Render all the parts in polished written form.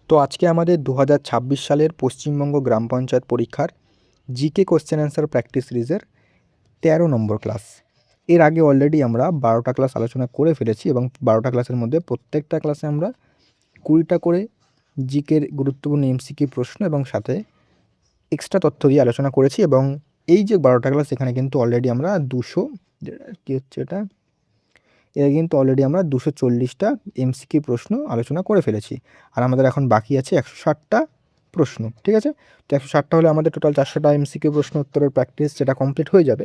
তো আজকে আমাদের 2026 সালের পশ্চিমবঙ্গ গ্রাম পঞ্চায়েত পরীক্ষার জিকে কোশ্চেন অ্যান্সার প্র্যাকটিস সিরিজের 13 নম্বর ক্লাস। এর আগে অলরেডি আমরা 12টা ক্লাস আলোচনা করে ফেলেছি এবং 12টা ক্লাসের মধ্যে প্রত্যেকটা ক্লাসে আমরা 20টা করে জিকের গুরুত্বপূর্ণ এমসিকিউ প্রশ্ন এবং সাথে এক্সট্রা তথ্য দিয়ে আলোচনা করেছি। এবং এই যে 12টা ক্লাস এখানে কিন্তু অলরেডি আমরা 200 কী হচ্ছে এটা কিন্তু অলরেডি আমরা 240টা এমসিকিউ প্রশ্ন আলোচনা করে ফেলেছি। আর আমাদের এখন বাকি আছে 160টা প্রশ্ন, ঠিক আছে? তো 160টা হলে আমাদের টোটাল 400টা এমসিকিউ প্রশ্ন উত্তরের প্র্যাকটিস যেটা কমপ্লিট হয়ে যাবে।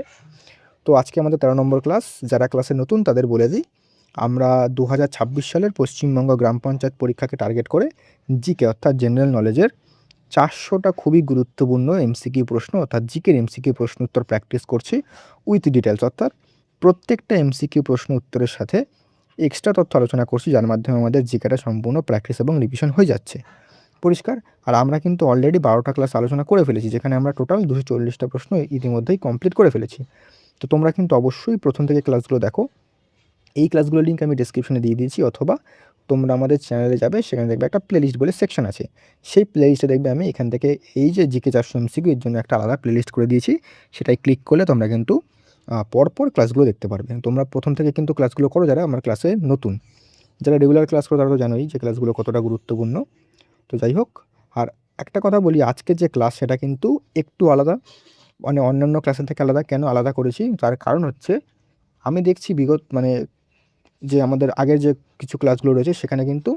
তো আজকে আমাদের 13 নম্বর ক্লাস। যারা ক্লাসে নতুন তাদের বলে দিই, আমরা 2026 সালের পশ্চিমবঙ্গ গ্রাম পঞ্চায়েত পরীক্ষাকে টার্গেট করে জিকে অর্থাৎ জেনারেল নলেজের 400টা খুবই গুরুত্বপূর্ণ এমসিকিউ প্রশ্ন অর্থাৎ জিকের এমসিকিউ প্রশ্ন উত্তর প্র্যাকটিস করছি উইথ ডিটেলস, অর্থাৎ প্রত্যেকটা এমসিকিউ প্রশ্ন উত্তরের সাথে এক্সট্রা তথ্য আলোচনা করছি, যার মাধ্যমে আমাদের জিকেটা সম্পূর্ণ প্র্যাকটিস এবং রিভিশন হয়ে যাচ্ছে। পরিষ্কার? আর আমরা কিন্তু অলরেডি 12টা ক্লাস আলোচনা করে ফেলেছি, যেখানে আমরা টোটাল 240টা প্রশ্ন ইতিমধ্যেই কমপ্লিট করে ফেলেছি। তো তোমরা কিন্তু অবশ্যই প্রথম থেকে ক্লাসগুলো দেখো। এই ক্লাসগুলোর লিঙ্ক আমি ডেসক্রিপশনে দিয়ে দিয়েছি, অথবা তোমরা আমাদের চ্যানেলে যাবে, সেখানে দেখবে একটা প্লেলিস্ট বলে সেকশন আছে। সেই প্লেলিস্টে দেখবে আমি এখান থেকে এই যে জিকে 400 এমসিকিউ এর জন্য একটা আলাদা প্লেলিস্ট করে দিয়েছি। সেটাই ক্লিক করলে তোমরা কিন্তু পরপর ক্লাসগুলো দেখতে পারবে। তোমরা প্রথম থেকে কিন্তু ক্লাসগুলো করো যারা আমার ক্লাসে নতুন। যারা রেগুলার ক্লাস করো তারা তো জানোই যে ক্লাসগুলো কতটা গুরুত্বপূর্ণ। তো যাই হোক, আর একটা কথা বলি, আজকের যে ক্লাস সেটা কিন্তু একটু আলাদা, মানে অন্যান্য ক্লাসের থেকে আলাদা। কেন আলাদা করেছি তার কারণ হচ্ছে, আমি দেখছি যে আমাদের আগের যে কিছু ক্লাসগুলো রয়েছে সেখানে কিন্তু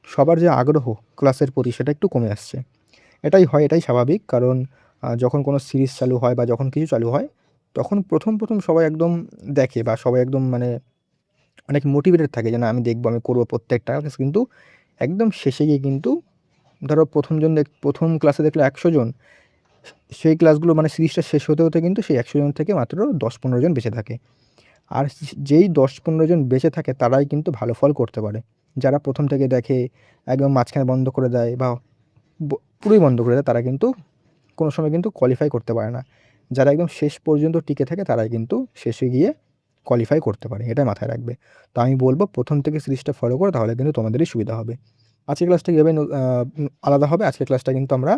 সবার যে আগ্রহ ক্লাসের প্রতি সেটা একটু কমে আসছে। এটাই হয়, এটাই স্বাভাবিক। কারণ যখন কোনো সিরিজ চালু হয় বা যখন কিছু চালু হয়, তখন প্রথম সবাই একদম দেখে বা সবাই একদম মানে অনেক মোটিভেটেড থাকে যে না আমি দেখবো, আমি করবো প্রত্যেকটা ক্লাস। কিন্তু একদম শেষে গিয়ে কিন্তু ধরো প্রথম ক্লাসে দেখলো 100 জন, সেই ক্লাসগুলো মানে সিরিজটা শেষ হতে কিন্তু সেই 100 জন থেকে মাত্র 10-15 জন বেঁচে থাকে। আর যেই 10-15 জন বেঁচে থাকে তারাই কিন্তু ভালো ফল করতে পারে। যারা প্রথম থেকে দেখে একদম মাঝখানে বন্ধ করে দেয় বা পুরোই বন্ধ করে দেয়, তারা কিন্তু কোনো সময় কিন্তু কোয়ালিফাই করতে পারে না। যারা একদম শেষ পর্যন্ত টিকে থাকে তারাই কিন্তু শেষে গিয়ে কোয়ালিফাই করতে পারে, এটা মাথায় রাখবে। তো আমি বলব প্রথম থেকে সিরিজটা ফলো করো, তাহলে কিন্তু তোমাদেরই সুবিধা হবে। আজকের ক্লাসটা কীভাবে আলাদা হবে, আজকের ক্লাসটা কিন্তু আমরা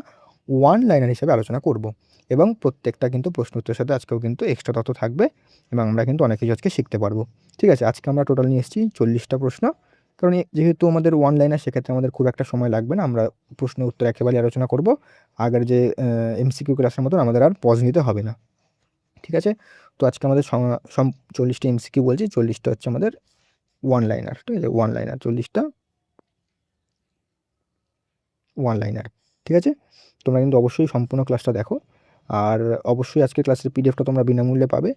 ওয়ান লাইনার হিসেবে আলোচনা করব এবং প্রত্যেকটা কিন্তু প্রশ্ন উত্তরের সাথে আজকেও কিন্তু এক্সট্রা তথ্য থাকবে এবং আমরা কিন্তু অনেক কিছু আজকে শিখতে পারবো। ঠিক আছে? আজকে আমরা টোটাল নিয়ে এসেছি 40টা প্রশ্ন। কারণ যেহেতু আমাদের ওয়ান লাইনার, সেক্ষেত্রে আমাদের খুব একটা সময় লাগবে না। আমরা প্রশ্ন উত্তর একেবারেই আলোচনা করব। আগের যে এমসিকিউ ক্লাসের মতন আমাদের আর পজ নিতে হবে না। ঠিক আছে? তো আজকে আমাদের 40টা এমসিকিউ বলছি, 40টা হচ্ছে আমাদের ওয়ান লাইনার। ঠিক আছে? ওয়ান লাইনার 40টা ওয়ান লাইনার। ঠিক আছে? তোমরা কিন্তু অবশ্যই সম্পূর্ণ ক্লাসটা দেখো। আর অবশ্যই আজকের ক্লাসের পিডিএফটা তোমরা বিনামূল্যে পাবে।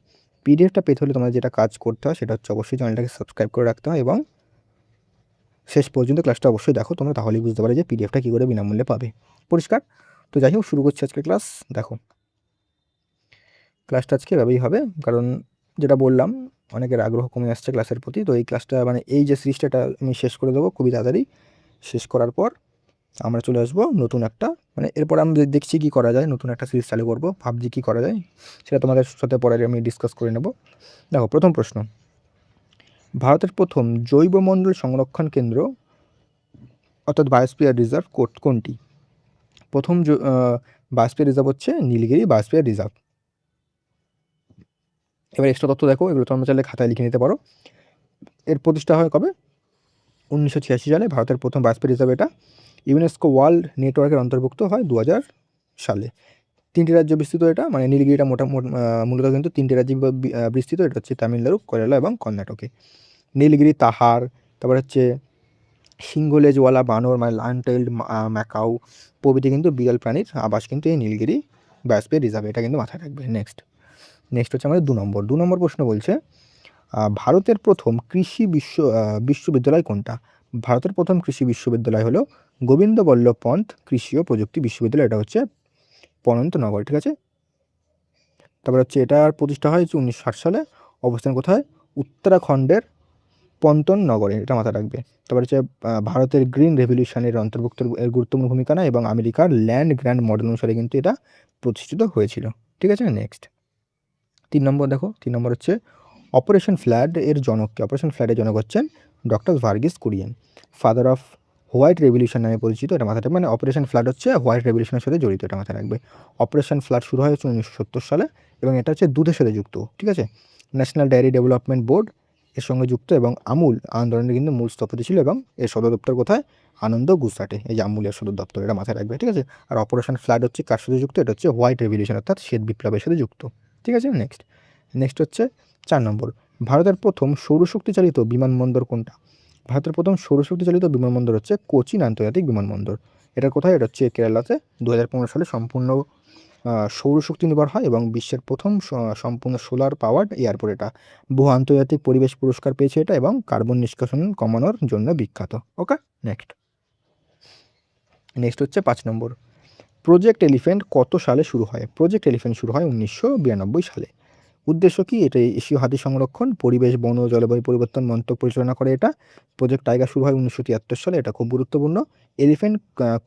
পিডিএফটা পেতে হলে তোমাদের যেটা কাজ করতে হয় সেটা হচ্ছে অবশ্যই চ্যানেলটাকে সাবস্ক্রাইব করে রাখতে হয় এবং শেষ পর্যন্ত ক্লাসটা অবশ্যই দেখো। তোমরা তাহলেই বুঝতে পারবে যে পিডিএফটা কী করে বিনামূল্যে পাবে। পরিষ্কার? তো যাই হোক, শুরু করছি আজকের ক্লাস। দেখো, ক্লাসটা আজকে এভাবেই হবে, কারণ যেটা বললাম অনেকের আগ্রহ কমে আসছে ক্লাসের প্রতি। তো এই ক্লাসটা মানে এই যে সিরিজটা, এটা আমি শেষ করে দেবো খুবই তাড়াতাড়ি। শেষ করার পর আমরা চলে আসবো নতুন একটা, মানে এরপর আমি দেখছি কী করা যায়, নতুন একটা সিরিজ চালু করবো, ভাবছি কী করা যায়, সেটা তোমাদের সাথে পরে আমি ডিসকাস করে নেব। দেখো, প্রথম প্রশ্ন, ভারতের প্রথম জৈবমণ্ডল সংরক্ষণ কেন্দ্র অর্থাৎ বায়োস্ফিয়ার রিজার্ভ কোনটি? প্রথম বায়োস্ফিয়ার রিজার্ভ হচ্ছে নীলগিরি বায়োস্ফিয়ার রিজার্ভ। এবার এক্সট্রা তথ্য দেখো, এগুলো তোমরা চাইলে খাতায় লিখে নিতে পারো। এর প্রতিষ্ঠা হয় কবে? 1986 সালে ভারতের প্রথম বায়োস্ফিয়ার রিজার্ভ এটা। ইউনেস্কো ওয়ার্ল্ড নেটওয়ার্কের অন্তর্ভুক্ত হয় 2000 সালে। 3টি রাজ্য বিস্তৃত এটা, মানে নীলগিরিটা মূলত কিন্তু 3টি রাজ্যে বিস্তৃত। এটা হচ্ছে তামিলনাড়ু, কেরালা এবং কর্ণাটকে। নীলগিরি, তাহার, তারপর হচ্ছে সিংহলেজওয়ালা বানর মানে লায়ন টেইলড ম্যাকাও প্রভৃতি কিন্তু বিরল প্রাণীর আবাস কিন্তু এই নীলগিরি বায়োস্ফিয়ার রিজার্ভ, এটা কিন্তু মাথায় রাখবে। নেক্সট হচ্ছে আমাদের 2 নম্বর প্রশ্ন বলছে, ভারতের প্রথম কৃষি বিশ্ববিদ্যালয় কোনটা? ভারতের প্রথম কৃষি বিশ্ববিদ্যালয় হলো গোবিন্দ বল্লভ পন্থ কৃষি ও প্রযুক্তি বিশ্ববিদ্যালয়। এটা হচ্ছে পনন্তনগর। ঠিক আছে? তারপর হচ্ছে এটার প্রতিষ্ঠা হয় 1960 সালে। অবস্থান কোথায়? উত্তরাখণ্ডের পন্তন নগরে, এটা মাথায় রাখবে। তারপর হচ্ছে ভারতের গ্রিন রেভলিউশনের অন্তর্ভুক্ত এর গুরুত্বপূর্ণ ভূমিকা নেয় এবং আমেরিকার ল্যান্ড গ্র্যান্ড মডেল অনুসারে কিন্তু এটা প্রতিষ্ঠিত হয়েছিল। ঠিক আছে? নেক্সট 3 নম্বর দেখো, 3 নম্বর হচ্ছে অপারেশন ফ্লাড এর জনক কে? অপারেশন ফ্লাডের জনক হচ্ছেন doctor Verghese Kurien, father off white revolution নামে পরিচিত, এটা মাথায় রাখবে। মানে অপারেশন ফ্লাড হচ্ছে হোয়াইট রেভলিউশনের সাথে জড়িত, এটা মাথায় রাখবে। অপারেশন ফ্লাড শুরু হয় হচ্ছে 1970 সালে এবং এটা হচ্ছে দুধের সাথে যুক্ত, ঠিক আছে। ন্যাশনাল ডায়েরি ডেভেলপমেন্ট বোর্ড এর সঙ্গে যুক্ত এবং আমুল আন্দোলনের কিন্তু মূল স্থপতি ছিল এবং এর সদর দপ্তর কোথায়? আনন্দ গুজরাটে, এই যে আমুলের সদর দপ্তর, এটা মাথায় রাখবে, ঠিক আছে। আর অপারেশন ফ্লাড হচ্ছে কার সাথে যুক্ত? এটা হচ্ছে হোয়াইট রেভলিউশন অর্থাৎ শ্বেত বিপ্লবের সাথে যুক্ত, ঠিক আছে। নেক্সট হচ্ছে 4 নম্বর, ভারতের প্রথম সৌরশক্তি চালিত বিমানবন্দর কোনটা? ভারতের প্রথম সৌরশক্তি চালিত বিমানবন্দর হচ্ছে কোচিন আন্তর্জাতিক বিমানবন্দর। এটা কোথায়? এটা হচ্ছে কেরালাতে। 2015 সালে সম্পূর্ণ সৌরশক্তি নির্ভর হয় এবং বিশ্বের প্রথম সম্পূর্ণ সোলার পাওয়ার্ড এয়ারপোর্ট এটা। বহু আন্তর্জাতিক পরিবেশ পুরস্কার পেয়েছে এটা এবং কার্বন নিষ্কাশন কমানোর জন্য বিখ্যাত। ওকে, নেক্সট হচ্ছে 5 নম্বর, প্রজেক্ট এলিফ্যান্ট কত সালে শুরু হয়? প্রজেক্ট এলিফ্যান্ট শুরু হয় 1992 সালে। উদ্দেশ্য কি? এটা এশীয় হাতি সংরক্ষণ, পরিবেশ, বন ও জলবায়ু পরিবর্তন মন্ত্রক পরিচালনা করে এটা। প্রজেক্ট টাইগার শুরু হয় 1973 সালে, এটা খুব গুরুত্বপূর্ণ। এলিফ্যান্ট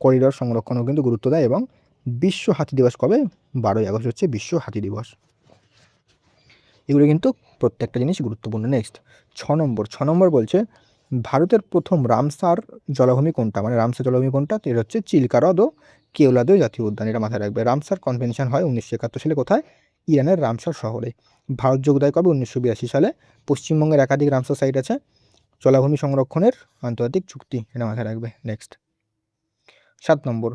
করিডর সংরক্ষণও কিন্তু গুরুত্ব দেয় এবং বিশ্ব হাতি দিবস কবে? 12ই আগস্ট হচ্ছে বিশ্ব হাতি দিবস। এগুলো কিন্তু প্রত্যেকটা জিনিস গুরুত্বপূর্ণ। নেক্সট 6 নম্বর বলছে ভারতের প্রথম রামসার জলাভূমি কোনটা? মানে রামসার জলাভূমি কোনটা? এটা হচ্ছে চিল্কা হ্রদ ও কেওলাদেও জাতীয় উদ্যান, এটা মাথায় রাখবে। রামসার কনভেনশন হয় 1971 সালে, কোথায়? ইরানের রামসার শহরে। ভারত যোগ দেয় কবে? 1982 সালে। পশ্চিমবঙ্গের একাধিক রামসার সাইট আছে। জলাভূমি সংরক্ষণের আন্তর্জাতিক চুক্তি, এটা মাথায় রাখবে। নেক্সট 7 নম্বর,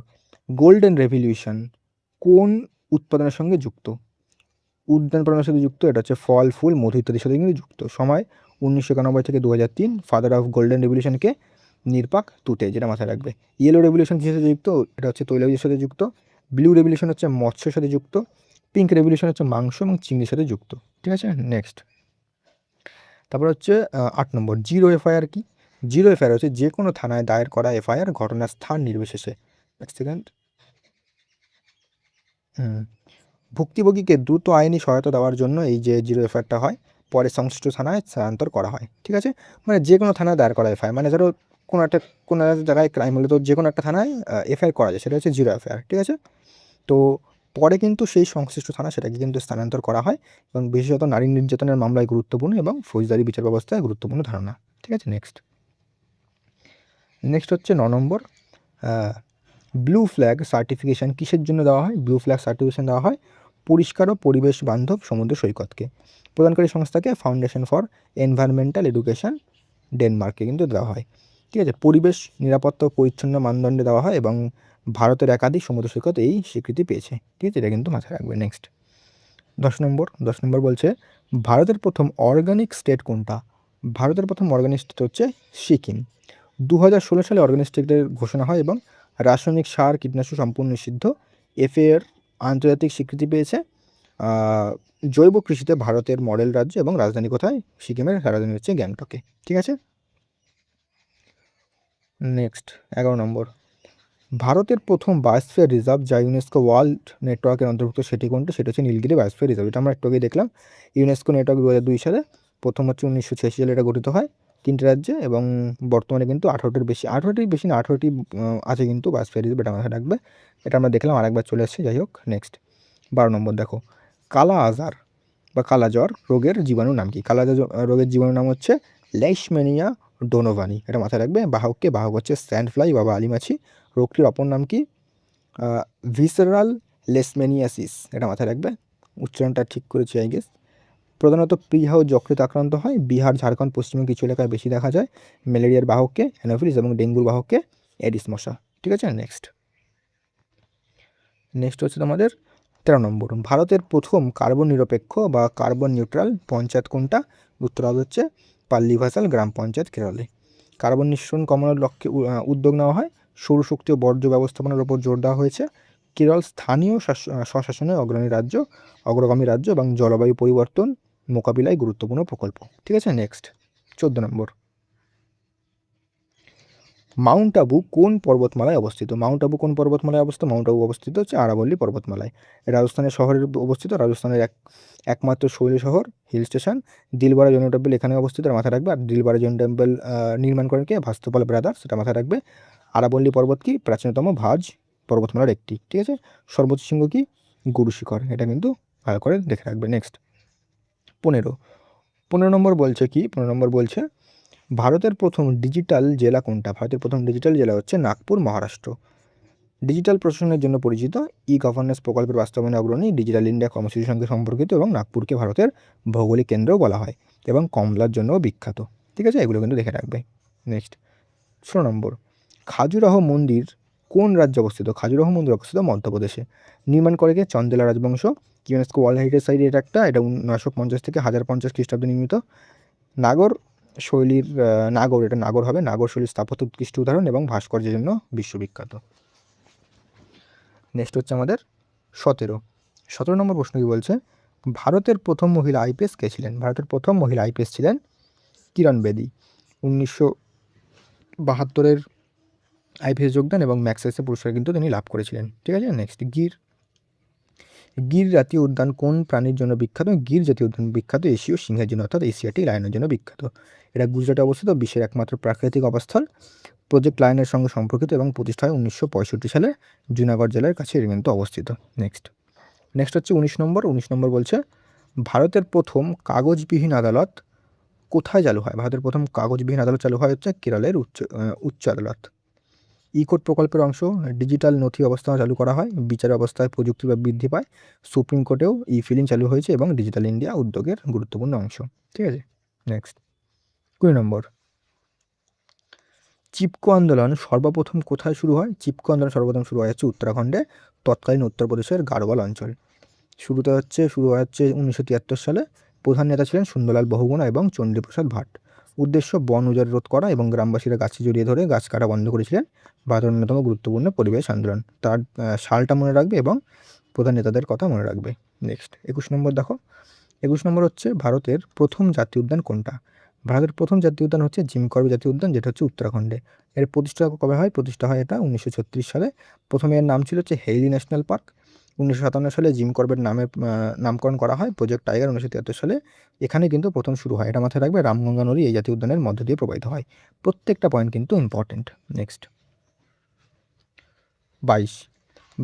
গোল্ডেন রেভলিউশন কোন উৎপাদনের সঙ্গে যুক্ত? উদ্যান পালনের সাথে যুক্ত, এটা হচ্ছে ফল, ফুল, মধু ইত্যাদির সাথে কিন্তু যুক্ত। সময় 1991 থেকে 2003। ফাদার অফ গোল্ডেন রেভলিউশনকে নির্পাক তুতে, যেটা মাথায় রাখবে। ইয়েলো রেভলিউশন কিসের সাথে যুক্ত? এটা হচ্ছে তৈলবীজের সাথে যুক্ত। ব্লু রেভলিউশন হচ্ছে মৎস্যের সাথে যুক্ত। পিঙ্ক রেভলিউশন হচ্ছে মাংস এবং চিংড়ির সাথে যুক্ত, ঠিক আছে। নেক্সট তারপর হচ্ছে 8 নম্বর, জিরো এফআইআর কি? জিরো এফআইআর হচ্ছে যে কোনো থানায় দায়ের করা এফআইআর ঘটনার স্থান নির্বিশেষে। এক সেকেন্ড। ভুক্তভোগীকে দ্রুত আইনি সহায়তা দেওয়ার জন্য এই যে জিরো এফআইআরটা হয়, পরে সংশ্লিষ্ট থানায় স্থানান্তর করা হয়, ঠিক আছে। মানে যে কোনো থানায় দায়ের করা এফআইআর, মানে ধরো কোনো একটা জায়গায় ক্রাইম হলে তো যে কোনো একটা থানায় এফআইআর করা যায়, সেটা হচ্ছে জিরো এফআইআর, ঠিক আছে। তো পরে কিন্তু সেই সংশ্লিষ্ট থানা সেটাকে কিন্তু স্থানান্তর করা হয় এবং বিশেষত নারী নির্যাতনের মামলায় গুরুত্বপূর্ণ এবং ফৌজদারি বিচার ব্যবস্থায় গুরুত্বপূর্ণ ধারণা, ঠিক আছে। নেক্সট হচ্ছে 9 নম্বর, ব্লু ফ্ল্যাগ সার্টিফিকেশান কিসের জন্য দেওয়া হয়? ব্লু ফ্ল্যাগ সার্টিফিকেশান দেওয়া হয় পরিষ্কার ও পরিবেশ বান্ধব সমুদ্র সৈকতকে। প্রদানকারী সংস্থাকে ফাউন্ডেশন ফর এনভায়রনমেন্টাল এডুকেশন ডেনমার্কে কিন্তু দেওয়া হয়, ঠিক আছে। পরিবেশ নিরাপত্তা ও পরিচ্ছন্ন মানদণ্ডে দেওয়া হয় এবং ভারতের একাধিক সমুদ্র সৈকত এই স্বীকৃতি পেয়েছে, ঠিক আছে। এটা কিন্তু মাথায় রাখবে। নেক্সট 10 নম্বর বলছে ভারতের প্রথম অর্গানিক স্টেট কোনটা? ভারতের প্রথম অর্গানিক স্টেট হচ্ছে সিকিম। 2016 সালে অর্গানিক স্টেটের ঘোষণা হয় এবং রাসায়নিক সার, কীটনাশক সম্পূর্ণ নিষিদ্ধ। এর আন্তর্জাতিক স্বীকৃতি পেয়েছে। জৈব কৃষিতে ভারতের মডেল রাজ্য এবং রাজধানী কোথায়? সিকিমের রাজধানী হচ্ছে গ্যাংটকে, ঠিক আছে। নেক্সট 11 নম্বর, ভারতের প্রথম বায়োস্ফিয়ার রিজার্ভ যা ইউনেস্কো ওয়ার্ল্ড নেটওয়ার্কের অন্তর্ভুক্ত সেটি কোনটা? সেটা হচ্ছে নীলগিরি বায়োস্ফিয়ার রিজার্ভ। এটা আমরা একটু আগে দেখলাম। ইউনেস্কো নেটওয়ার্ক 2002 সালে, প্রথম হচ্ছে 1986 সালে এটা গঠিত হয় 3টি রাজ্যে এবং বর্তমানে কিন্তু 18টির বেশি না 18টি আছে কিন্তু বায়োস্ফিয়ার রিজার্ভ, এটা মাথায় রাখবে। এটা আমরা দেখলাম, আরেকবার চলে আসছে, যাই হোক। নেক্সট 12 নম্বর দেখো, কালা আজার বা কালাজ্বর রোগের জীবাণুর নাম কি? কালাজ্বর রোগের জীবাণুর নাম হচ্ছে লেইশম্যানিয়া ডোনোভানি, এটা মাথায় রাখবে। বাহক হচ্ছে স্যান্ড ফ্লাই বা বালিমাছি। রোগটির অপর নাম কি? ভিসেরাল লেশম্যানিয়াসিস, এটা মাথায় রাখবে। উচ্চারণটা ঠিক করেছি আই গেস। প্রধানত প্রিহা ও যকৃত আক্রান্ত হয়। বিহার, ঝাড়খণ্ড, পশ্চিমবঙ্গ কিছু এলাকায় বেশি দেখা যায়। ম্যালেরিয়ার বাহককে অ্যানোফিলিস এবং ডেঙ্গুর বাহককে এডিস মশা, ঠিক আছে। নেক্সট হচ্ছে তোমাদের 13 নম্বর, ভারতের প্রথম কার্বন নিরপেক্ষ বা কার্বন নিউট্রাল পঞ্চায়েত কোনটা? উত্তর হবে হচ্ছে পাল্লিভাসাল গ্রাম পঞ্চায়েত, কেরলে। কার্বন নিঃসরণ কমানোর লক্ষ্যে উদ্যোগ নেওয়া হয়। সৌরশক্তি ও বর্জ্য ব্যবস্থাপনার উপর জোর দেওয়া হয়েছে। কেরল স্থানীয় স্বশাসনের অগ্রগামী রাজ্য এবং জলবায়ু পরিবর্তন মোকাবিলায় গুরুত্বপূর্ণ প্রকল্প, ঠিক আছে। নেক্সট 14 নম্বর, মাউন্ট আবু কোন পর্বতমালায় অবস্থিত? মাউন্ট আবু কোন পর্বতমালায় অবস্থিত? মাউন্ট আবু অবস্থিত হচ্ছে আরাবল্লী পর্বতমালায়। রাজস্থানের শহরের অবস্থিত, রাজস্থানের একমাত্র শৈল শহর, hill station. Dilwara Jain temple এখানে অবস্থিত, মাথায় রাখবে। আর দিলবারা জৈন টেম্পল নির্মাণ করেন কে? ভাস্তুপাল ব্রাদার্স, সেটা মাথায় রাখবে। আরাবল্লী পর্বত কি? প্রাচীনতম ভাজ পর্বতমালার একটি, ঠিক আছে। সর্বোচ্চ শৃঙ্গ কি? গুরু শিখর, এটা কিন্তু ভালো করে দেখে রাখবে। নেক্সট 15 নম্বর বলছে কি? 15 নম্বর বলছে ভারতের প্রথম ডিজিটাল জেলা কোনটা? ভারতের প্রথম ডিজিটাল জেলা হচ্ছে নাগপুর, মহারাষ্ট্র। ডিজিটাল প্রশাসনের জন্য পরিচিত, ই গভর্নেন্স প্রকল্পের বাস্তবায়নে অগ্রণী, ডিজিটাল ইন্ডিয়া কর্মসূচির সঙ্গে সম্পর্কিত এবং নাগপুরকে ভারতের ভৌগোলিক কেন্দ্রও বলা হয় এবং কমলার জন্যও বিখ্যাত। ঠিক আছে, এগুলো কিন্তু দেখে রাখবে। নেক্সট 16 নম্বর, খাজুরাহো মন্দির কোন রাজ্যে অবস্থিত? খাজুরাহো মন্দির অবস্থিত মধ্যপ্রদেশে। নির্মাণ করে কে? চন্দেলা রাজবংশ। ইউনেস্কো ওয়ার্ল্ড হেরিটেজ সাইট এটা 950 থেকে 1050 খ্রিস্টাব্দে নির্মিত। নাগর শৈলীর এটা নাগর হবে, নাগর শৈলীর স্থাপত্য উৎকৃষ্ট উদাহরণ এবং ভাস্কর্যের জন্য বিশ্ববিখ্যাত। নেক্সট হচ্ছে আমাদের 17 নম্বর প্রশ্ন কি বলছে? ভারতের প্রথম মহিলা আইপিএস কে ছিলেন? ভারতের প্রথম মহিলা আইপিএস ছিলেন কিরণ বেদী। 1972 আইপিএস যোগদান এবং ম্যাগসেসে পুরস্কার কিন্তু তিনি লাভ করেছিলেন। ঠিক আছে, নেক্সট গির জাতীয় উদ্যান কোন প্রাণীর জন্য বিখ্যাত? গির জাতীয় উদ্যান বিখ্যাত এশীয় সিংহের জন্য, অর্থাৎ এশিয়াটিক লায়নের জন্য বিখ্যাত। এটা গুজরাটে অবস্থিত, বিশ্বের একমাত্র প্রাকৃতিক আবাসস্থল। প্রজেক্ট লায়নের সঙ্গে সম্পর্কিত এবং প্রতিষ্ঠা হয় 1965 সালে। জুনাগড় জেলার কাছে এর কিন্তু অবস্থিত। নেক্সট হচ্ছে 19 নম্বর বলছে ভারতের প্রথম কাগজবিহীন আদালত কোথায় চালু হয়? ভারতের প্রথম কাগজবিহীন আদালত চালু হয় হচ্ছে কেরলের উচ্চ আদালত। ই কোর্ট প্রকল্পের অংশ, ডিজিটাল নথি অবস্থা চালু করা হয়, বিচার ব্যবস্থায় প্রযুক্তি বৃদ্ধি পায়, সুপ্রিম কোর্টেও ই ফিলিং চালু হয়েছে এবং ডিজিটাল ইন্ডিয়া উদ্যোগের গুরুত্বপূর্ণ অংশ। ঠিক আছে, নেক্সট 20 নম্বর, চিপকো আন্দোলন সর্বপ্রথম কোথায় শুরু হয়? চিপকো আন্দোলন সর্বপ্রথম শুরু হয় হচ্ছে উত্তরাখণ্ডে, তৎকালীন উত্তরপ্রদেশের গাড়োয়াল অঞ্চল। শুরু হয় হচ্ছে 1973 সালে। প্রধান নেতা ছিলেন সুন্দরলাল বহুগুণা এবং চণ্ডীপ্রসাদ ভাট। উদ্দেশ্য বন উজাড় রোধ করা এবং গ্রামবাসীরা গাছে জড়িয়ে ধরে গাছ কাটা বন্ধ করেছিলেন। ভারতের অন্যতম গুরুত্বপূর্ণ পরিবেশ আন্দোলন। তার সালটা মনে রাখবে এবং প্রধান নেতাদের কথা মনে রাখবে। নেক্সট 21 নম্বর দেখো, 21 নম্বর হচ্ছে ভারতের প্রথম জাতীয় উদ্যান কোনটা? ভারতের প্রথম জাতীয় উদ্যান হচ্ছে জিম করবে জাতীয় উদ্যান, যেটা হচ্ছে উত্তরাখণ্ডে। এর প্রতিষ্ঠা কবে হয়? প্রতিষ্ঠা হয় এটা 1936 সালে। প্রথমে এর নাম ছিল হচ্ছে হেইলি ন্যাশনাল পার্ক। 1957 সালে জিম করবেট নামকরণ করা হয়। প্রজেক্ট টাইগার 1973 সালে। এখানে কিন্তু প্রথম শুরু হয়, এটা মাথায় রাখবে। রামগঙ্গা নদী এই জাতীয় উদ্যানের মধ্য দিয়ে প্রবাহিত হয়। প্রত্যেকটা পয়েন্ট কিন্তু ইম্পর্টেন্ট। নেক্সট 22,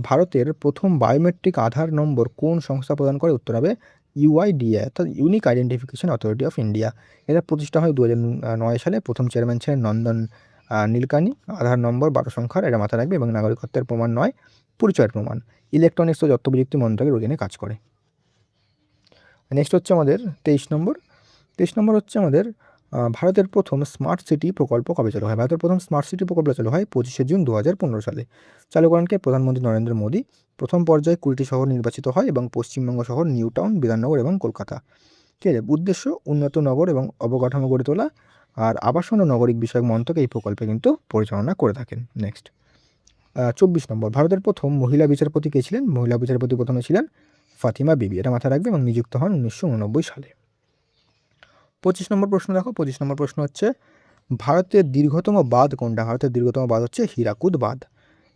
ভারতের প্রথম বায়োমেট্রিক আধার নম্বর কোন সংস্থা প্রদান করে? উত্তর হবে ইউআইডিএ, অর্থাৎ unique identification authority of India. এটা প্রতিষ্ঠা হয় 2009 সালে। প্রথম চেয়ারম্যান ছিলেন নন্দন নীলকানি। আধার নম্বর 12 সংখ্যার, এটা মাথায় রাখবে, এবং নাগরিকত্বের প্রমাণ নয়, পরিচয়ের প্রমাণ। ইলেকট্রনিক্স ও তথ্য প্রযুক্তি মন্ত্রকের অধীনে কাজ করে। নেক্সট হচ্ছে আমাদের 23 নম্বর। 23 নম্বর হচ্ছে আমাদের ভারতের প্রথম স্মার্ট সিটি প্রকল্প কবে চালু হয়? ভারতের প্রথম স্মার্ট সিটি প্রকল্প চালু হয় 25শে জুন 2015 সালে। চালু করেন কে? প্রধানমন্ত্রী নরেন্দ্র মোদী। প্রথম পর্যায়ে 20টি শহর নির্বাচিত হয় এবং পশ্চিমবঙ্গ শহর নিউ টাউন, বিধাননগর এবং কলকাতা। ঠিক আছে, উদ্দেশ্য উন্নত নগর এবং অবকাঠামো গড়ে তোলা। আর আবাসন ও নাগরিক বিষয়ক মন্ত্রক এই প্রকল্পে কিন্তু পরিচালনা করে থাকেন। নেক্সট 24 নম্বর, ভারতের প্রথম মহিলা বিচারপতি কে ছিলেন? মহিলা বিচারপতি প্রথমে ছিলেন ফাতিমা বিবি, এটা মাথায় রাখবে, এবং নিযুক্ত হন 1989 সালে। 25 নম্বর প্রশ্ন দেখো, 25 নম্বর প্রশ্ন হচ্ছে ভারতের দীর্ঘতম বাঁধ কোনটা? ভারতের দীর্ঘতম বাঁধ হচ্ছে হীরাকুদ বাঁধ।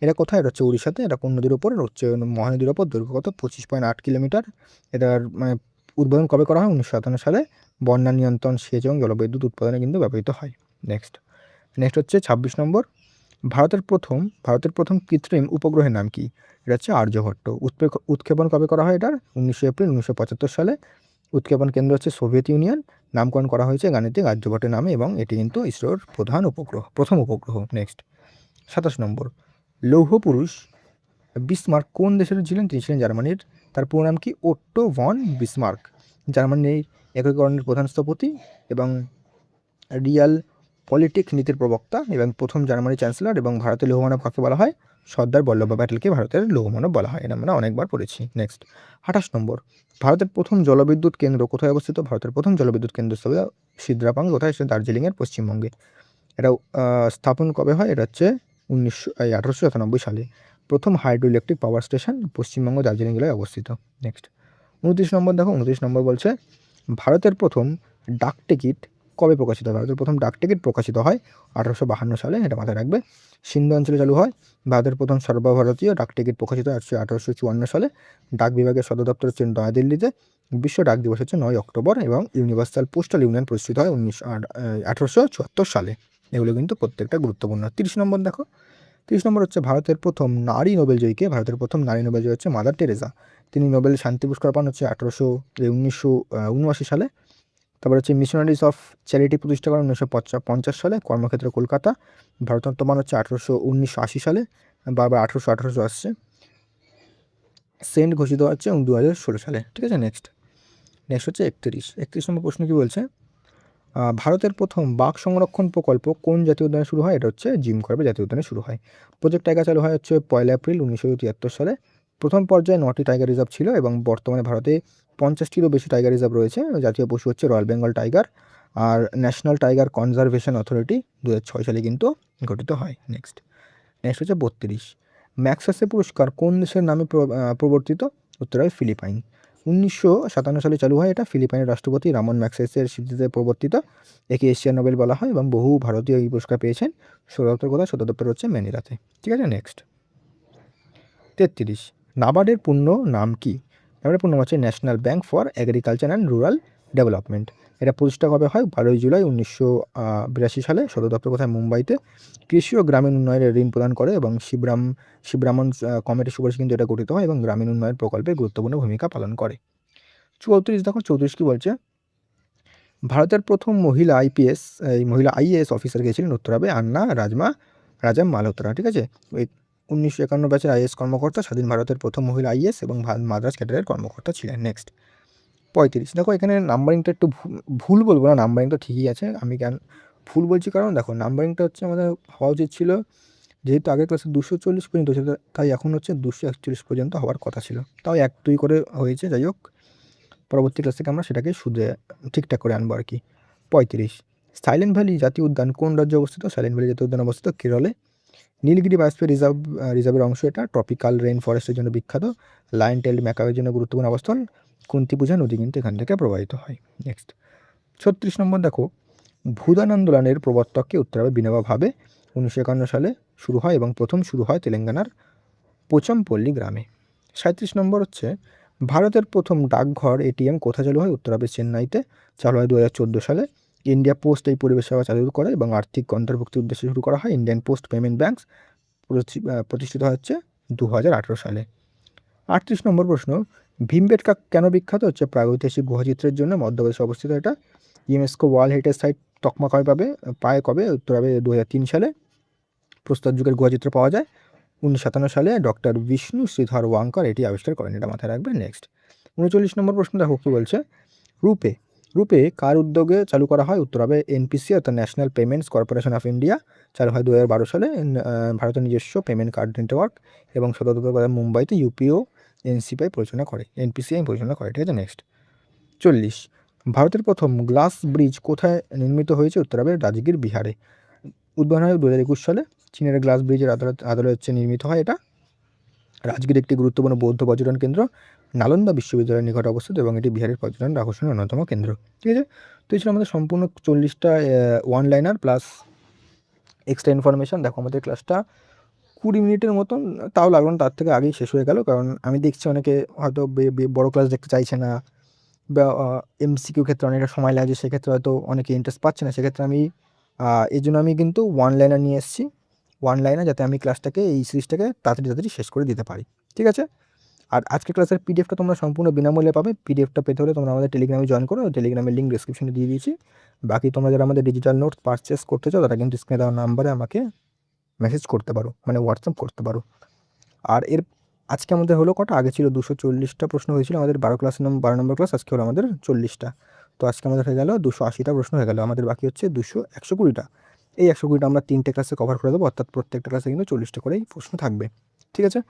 এটা কোথায়? এটা হচ্ছে উড়িষ্যাতে। এটা কোন নদীর ওপর? হচ্ছে মহানদীর ওপর। দৈর্ঘ্য কত? 25.8 কিলোমিটার। এটার উদ্বোধন কবে করা হয়? 1957 সালে। বন্যা নিয়ন্ত্রণ, সেচ এবং জলবিদ্যুৎ উৎপাদনে কিন্তু ব্যবহৃত হয়। নেক্সট হচ্ছে 26 নম্বর, ভারতের প্রথম কৃত্রিম উপগ্রহের নাম কি? এটা হচ্ছে আর্যভট্ট। উৎক্ষেপণ কবে করা হয় এটার? 19 এপ্রিল 1975 সালে। উৎক্ষেপণ কেন্দ্র হচ্ছে সোভিয়েত ইউনিয়ন। নামকরণ করা হয়েছে গাণিতিক আর্যভট্টের নামে এবং এটি কিন্তু ইসরোর প্রথম উপগ্রহ। নেক্সট 27 নম্বর, লৌহ পুরুষ বিসমার্ক কোন দেশের ছিলেন? তিনি ছিলেন জার্মানির। তার পুরো নাম কি? ওট্টো ভন বিসমার্ক। জার্মানির একীকরণের প্রধান স্থপতি এবং রিয়াল পলিটিক নীতির প্রবক্তা এবং প্রথম জার্মানির চ্যান্সেলর। এবং ভারতের লৌহমানব কাকে বলা হয়? সর্দার বল্লভভাই প্যাটেলকে ভারতের লৌহমানব বলা হয়। এটা আমরা অনেকবার পড়েছি। নেক্সট 28 নম্বর, ভারতের প্রথম জলবিদ্যুৎ কেন্দ্র কোথায় অবস্থিত? ভারতের প্রথম জলবিদ্যুৎ কেন্দ্র স্থল সিদ্রাপাং। কোথায়? সেটা দার্জিলিংয়ের পশ্চিমবঙ্গে। এটা স্থাপন কবে হয়? এটা হচ্ছে 1897 সালে। প্রথম hydro electric power station Paschimbanga Darjeeling জেলায় অবস্থিত। নেক্সট 29 নম্বর দেখো, 29 নম্বর বলছে ভারতের প্রথম ডাক টিকিট কবে প্রকাশিত হয়? ভারতের প্রথম ডাক টিকিট প্রকাশিত হয় 1852 সালে। এটা মাথায় রাখবে। সিন্ধু অঞ্চলে চালু হয়। ভারতের প্রথম সর্বভারতীয় ডাক টিকিট প্রকাশিত হয় 1854 সালে। ডাক বিভাগের সদর দপ্তর হচ্ছে নয়াদিল্লিতে। বিশ্ব ডাক দিবস হচ্ছে 9 অক্টোবর এবং ইউনিভার্সাল পোস্টাল ইউনিয়ন প্রতিষ্ঠিত হয় 1874 সালে। এগুলো কিন্তু প্রত্যেকটা গুরুত্বপূর্ণ। 30 নম্বর দেখো, 30 নম্বর হচ্ছে ভারতের প্রথম নারী নোবেল জয়ীকে? ভারতের প্রথম নারী নোবেল জয়ী হচ্ছে মাদার টেরেসা। তিনি নোবেল শান্তি পুরস্কার পান হচ্ছে 1979 সালে। তারপর হচ্ছে মিশনারিজ অফ চ্যারিটি প্রতিষ্ঠা করেন 1950 সালে, কর্মক্ষেত্র কলকাতা। ভারতরত্ন পান হচ্ছে 1980 সালে, বারবার 1800 আসছে। সেন্ট ঘোষিত হচ্ছে 2016 সালে। ঠিক আছে, নেক্সট হচ্ছে 31 নম্বর প্রশ্ন কি বলছে, ভারতের প্রথম বাঘ সংরক্ষণ প্রকল্প কোন জাতীয় উদ্যানে শুরু হয়? এটা হচ্ছে জিম করবে জাতীয় উদ্যানে শুরু হয়। প্রজেক্ট টাইগার চালু হয় হচ্ছে 1 এপ্রিল 1973 সালে। প্রথম পর্যায়ে 9টি টাইগার রিজার্ভ ছিল এবং বর্তমানে ভারতে 50টিরও বেশি টাইগার রিজার্ভ রয়েছে। জাতীয় পশু হচ্ছে রয়্যাল বেঙ্গল টাইগার। আর ন্যাশনাল টাইগার কনজারভেশন অথরিটি 2006 সালে কিন্তু গঠিত হয়। নেক্সট হচ্ছে 32, ম্যাগসেসে পুরস্কার কোন দেশের নামে প্রবর্তিত? উত্তর হয় ফিলিপাইন। 1957 সালে চালু হয় এটা। ফিলিপাইনের রাষ্ট্রপতি রামন ম্যাগসেসের স্মৃতিতে প্রবর্তিত। একে এশিয়ান নোবেল বলা হয় এবং বহু ভারতীয় এই পুরস্কার পেয়েছেন। সদর দপ্তর হচ্ছে ম্যানিলাতে। ঠিক আছে, নেক্সট 33, নাবার্ডের পূর্ণ নাম কি? নাবার্ডের পূর্ণ নাম হচ্ছে national bank for agriculture and rural development. এটা প্রতিষ্ঠা কবে হয়? 12 জুলাই 1982 সালে। সদর দপ্তর কোথায়? মুম্বাইতে। কৃষি ও গ্রামীণ উন্নয়নের ঋণ প্রদান করে এবং শিবরামন কমিটির সুপারিশে কিন্তু এটা গঠিত হয় এবং গ্রামীণ উন্নয়ন প্রকল্পে গুরুত্বপূর্ণ ভূমিকা পালন করে। 34 দেখো, 34 কি বলছে, ভারতের প্রথম মহিলা আইএএস অফিসার কে ছিলেন? উত্তর হবে আন্না রাজা মালহোত্রা। ঠিক আছে, ওই 1951 ব্যাচের আইএএস কর্মকর্তা, স্বাধীন ভারতের প্রথম মহিলা আইএএস এবং মাদ্রাজ ক্যাডারের কর্মকর্তা ছিলেন। নেক্সট 35, দেখো এখানে নাম্বারিংটা একটু ভুল বলবো না, নাম্বারিং তো ঠিকই আছে। আমি কেন ভুল বলছি, কারণ দেখো নাম্বারিংটা হচ্ছে আমাদের হওয়া উচিত ছিল, যেহেতু আগের ক্লাসে 240 পর্যন্ত ছিল, তাই এখন হচ্ছে 241 পর্যন্ত হওয়ার কথা ছিল। তাও 1-2 করে হয়েছে। যাই হোক, পরবর্তী ক্লাস থেকে আমরা সেটাকে ঠিকঠাক করে আনবো আর কি। 35, সাইলেন্ট ভ্যালি জাতীয় উদ্যান কোন রাজ্যে অবস্থিত? সাইলেন্ট ভ্যালি জাতীয় উদ্যান অবস্থিত কেরলে। নীলগিরি বায়োস্ফিয়ার রিজার্ভের অংশ এটা। ট্রপিক্যাল রেইন ফরেস্টের জন্য বিখ্যাত। লায়ন টেইলড ম্যাকাওয়ের জন্য গুরুত্বপূর্ণ অবস্থান। কুন্তিপুজা নদী কিন্তু এখান থেকে প্রবাহিত হয়। নেক্সট 36 নম্বর দেখো, ভূদান আন্দোলনের প্রবর্তককে? উত্তর হবে বিনোবা ভাবে। 1951 সালে শুরু হয় এবং প্রথম শুরু হয় তেলেঙ্গানার পোচামপল্লী গ্রামে। 37 নম্বর হচ্ছে, ভারতের প্রথম ডাকঘর এটিএম কোথায় চালু হয়? উত্তর হবে চেন্নাইতে। চালু হয় 2014 সালে। ইন্ডিয়া পোস্ট এই পরিবেশ সেবা চালু করে এবং আর্থিক অন্তর্ভুক্তির উদ্দেশ্যে শুরু করা হয়। ইন্ডিয়ান পোস্ট পেমেন্ট ব্যাঙ্কস প্রতিষ্ঠিত হচ্ছে 2018 সালে। 38 নম্বর প্রশ্ন, ভীমবেটকা কেন বিখ্যাত? হচ্ছে প্রাগৈতিহাসিক গুহাচিত্রের জন্য। মধ্যপ্রদেশে অবস্থিত এটা। ইউনেস্কো ওয়ার্ল্ড হেরিটেজ সাইট তকমা কবে? উত্তর হবে 2003 সালে। প্রস্তর যুগের গুহাচিত্র পাওয়া যায়। 1957 সালে ডক্টর বিষ্ণু শ্রীধর ওয়াঙ্কার এটি আবিষ্কার করেন। এটা মাথায় রাখবে। নেক্সট 39 নম্বর প্রশ্ন দেখো কি বলছে, রূপে কার উদ্যোগে চালু করা হয়? উত্তর হবে এনপিসি অর্থাৎ national payments corporation of India. চালু হয় 2012 সালে। ভারতের নিজস্ব পেমেন্ট কার্ড নেটওয়ার্ক এবং সদর দপ্তর মুম্বাইতে। ইউপিও এনসিপিআই পরিচালনা করে, এনপিসিআই পরিচালনা করে। ঠিক আছে, নেক্সট 40, ভারতের প্রথম গ্লাস ব্রিজ কোথায় নির্মিত হয়েছে? উত্তর হবে রাজগীর, বিহারে। উদ্বোধন হয় 2021 সালে। চীনের গ্লাস ব্রিজের আদলে হচ্ছে নির্মিত হয় এটা। রাজগীর একটি গুরুত্বপূর্ণ বৌদ্ধ পর্যটন কেন্দ্র, নালন্দা বিশ্ববিদ্যালয়ের নিকটে অবস্থিত এবং এটি বিহারের পর্যটন আকর্ষণের অন্যতম কেন্দ্র। ঠিক আছে, তো এই ছিল আমাদের সম্পূর্ণ 40টা one liner plus extra information. দেখো আমাদের ক্লাসটা 20 মিনিটের মতন, তাও লাগলো না, তার থেকে আগেই শেষ হয়ে গেল, কারণ আমি দেখছি অনেকে হয়তো বড় ক্লাস দেখতে চাইছে না, বা এমসিকিউ ক্ষেত্রে অনেকটা সময় লাগে, সেক্ষেত্রে হয়তো অনেকে ইন্টারেস্ট পাচ্ছে না। সেক্ষেত্রে আমি এই জন্য আমি কিন্তু ওয়ান লাইনার নিয়ে এসেছি, ওয়ান লাইনার, যাতে আমি ক্লাসটাকে এই সিরিজটাকে তাড়াতাড়ি শেষ করে দিতে পারি। ঠিক আছে, আর আজকের ক্লাসের পিডিএফটা তোমরা সম্পূর্ণ বিনামূল্যে পাবে। পিডিএফটা পেতে হলে তোমরা আমাদের টেলিগ্রামে জয়েন করো, টেলিগ্রামের লিঙ্ক ডিসক্রিপশনে দিয়ে দিয়েছি। বাকি তোমরা যারা আমাদের ডিজিটাল নোটস পারচেস করতে চাও, তারা কিন্তু স্ক্রিনে দেওয়া নাম্বারে আমাকে মেসেজ করতে পারো, মানে হোয়াটসঅ্যাপ করতে পারো। আর আজকে আমাদের হলো কটা? আগে ছিল 240টা প্রশ্ন হয়েছিল আমাদের 12 নম্বর ক্লাস, আজকে হলো আমাদের 40টা। তো আজকে আমাদের হয়ে গেল 280টা প্রশ্ন হয়ে গেল। আমাদের বাকি হচ্ছে 120টা। এই 120টা আমরা 3টে ক্লাসে কভার করে দেবো, অর্থাৎ প্রত্যেকটা ক্লাসে কিন্তু 40টা করেই প্রশ্ন থাকবে। ঠিক আছে,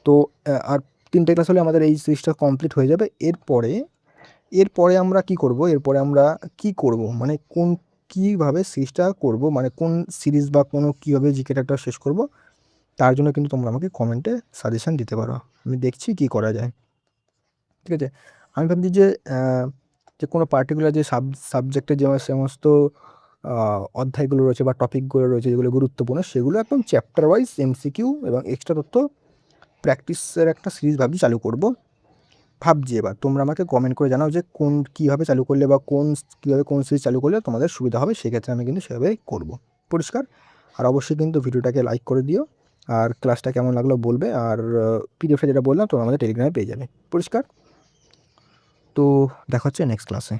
তো আর 3টে ক্লাস হলে আমাদের এই সিরিজটা কমপ্লিট হয়ে যাবে। এরপরে আমরা কি করব, মানে কীভাবে সিরিজটা করব, মানে কোন সিরিজ বা কীভাবে জিকেটা শেষ করব, তার জন্য কিন্তু তোমরা আমাকে কমেন্টে সাজেশান দিতে পারো। আমি দেখছি কী করা যায়। ঠিক আছে, আমি ভাবছি যে কোনো পার্টিকুলার যে সাবজেক্টের যে সমস্ত অধ্যায়গুলো রয়েছে বা টপিকগুলো রয়েছে যেগুলো গুরুত্বপূর্ণ, সেগুলো একদম চ্যাপ্টার ওয়াইজ এমসিকিউ এবং এক্সট্রা তথ্য প্র্যাকটিসের একটা সিরিজ চালু করব ভাবছি। এবার তোমরা আমাকে কমেন্ট করে জানাও যে কীভাবে চালু করলে বা কীভাবে কোন সিরিজ চালু করলে তোমাদের সুবিধা হবে, সেক্ষেত্রে আমি কিন্তু সেভাবেই করব। পরিষ্কার? আর অবশ্যই কিন্তু ভিডিওটাকে লাইক করে দিও, আর ক্লাসটা কেমন লাগলো বলবে, আর পিডিএফটা যেটা বললাম তোমরা আমাদের টেলিগ্রামে পেয়ে যাবে। পরিষ্কার? তো দেখা হচ্ছে নেক্সট ক্লাসে।